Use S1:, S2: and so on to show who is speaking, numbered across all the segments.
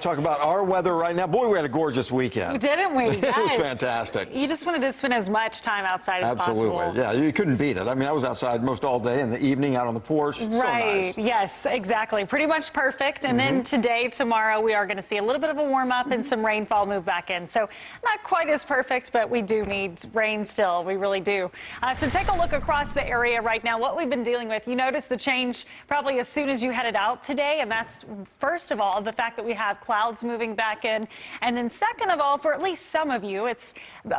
S1: talk about our weather right now. Boy, we had a gorgeous weekend.
S2: Didn't we?
S1: It was
S2: Yes.
S1: fantastic.
S2: You just wanted to spend as much time outside as possible.
S1: Absolutely. Yeah, you couldn't beat it. I mean, I was outside most all day in the evening out on the porch. So
S2: Right.
S1: nice.
S2: Yes, exactly. Pretty much perfect. And then today, tomorrow, we are going to see a little bit of a warm up and some rainfall move back in. So not quite as perfect, but we do need rain still. We really do. So take a look across the area right now. What we've been dealing with, you notice the change probably as soon as you headed out today. And that's, first of all, the fact that we have clouds moving back in. And then second of all, for at least some of you,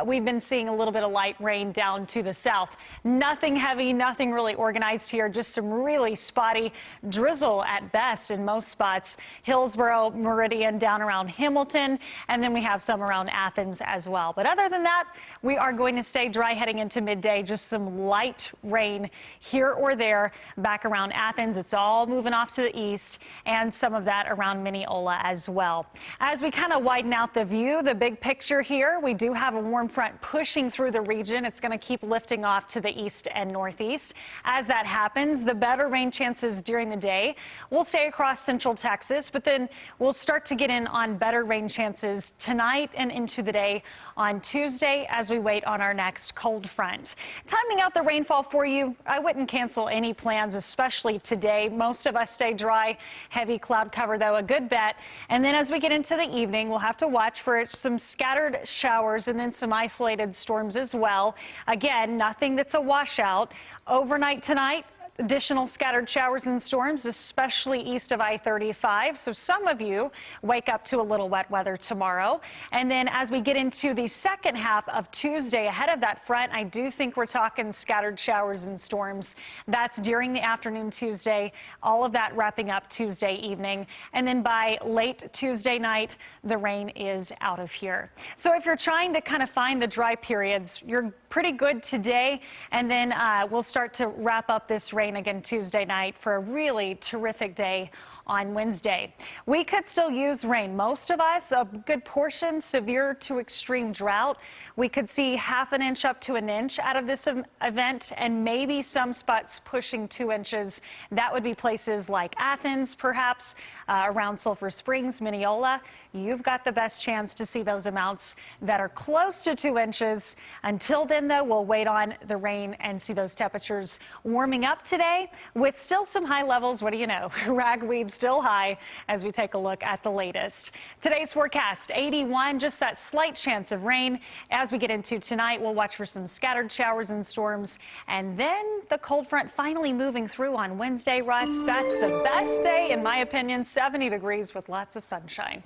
S2: we've been seeing a little bit of light rain down to the south. Nothing heavy, nothing really organized here, just some really spotty drizzle at best in most spots. Hillsborough, Meridian, down around Hamilton, and then we have some around Athens as well. But other than that, we are going to stay dry heading into midday. Just some light rain here or there back around Athens. It's all moving off to the east, and some of that around Mineola as well. As we kind of widen out the view, the big picture here, we do have a warm front pushing through the region. It's going to keep lifting off to the east and northeast. As that happens, the better rain chances during the day will stay across central Texas, but then we'll start to get in on better rain chances tonight and into the day on Tuesday as we wait on our next cold front. Timing out the rainfall for you, I wouldn't cancel any plans, especially today. Most of us stay dry. Heavy cloud cover, though, a good bet. And then as we get into the evening, we'll have to watch for some scattered showers and then some isolated storms as well. Again, nothing that's a washout. Overnight tonight, additional scattered showers and storms, especially east of I-35. So some of you wake up to a little wet weather tomorrow. And then as we get into the second half of Tuesday, ahead of that front, I do think we're talking scattered showers and storms. That's during the afternoon Tuesday, all of that wrapping up Tuesday evening. And then by late Tuesday night, the rain is out of here. So if you're trying to kind of find the dry periods, you're pretty good today. And then we'll start to wrap up this rain again Tuesday night for a really terrific day on Wednesday. We could still use rain. Most of us, a good portion, severe to extreme drought. We could see half an inch up to an inch out of this event, and maybe some spots pushing 2 inches. That would be places like Athens, perhaps around Sulphur Springs, Mineola. You've got the best chance to see those amounts that are close to 2 inches. Until then, though, we'll wait on the rain and see those temperatures warming up today with still some high levels. What do you know? Ragweed still high as we take a look at the latest. Today's forecast, 81, just that slight chance of rain. As we get into tonight, we'll watch for some scattered showers and storms. And then the cold front finally moving through on Wednesday, Russ. That's the best day, in my opinion, 70 degrees with lots of sunshine.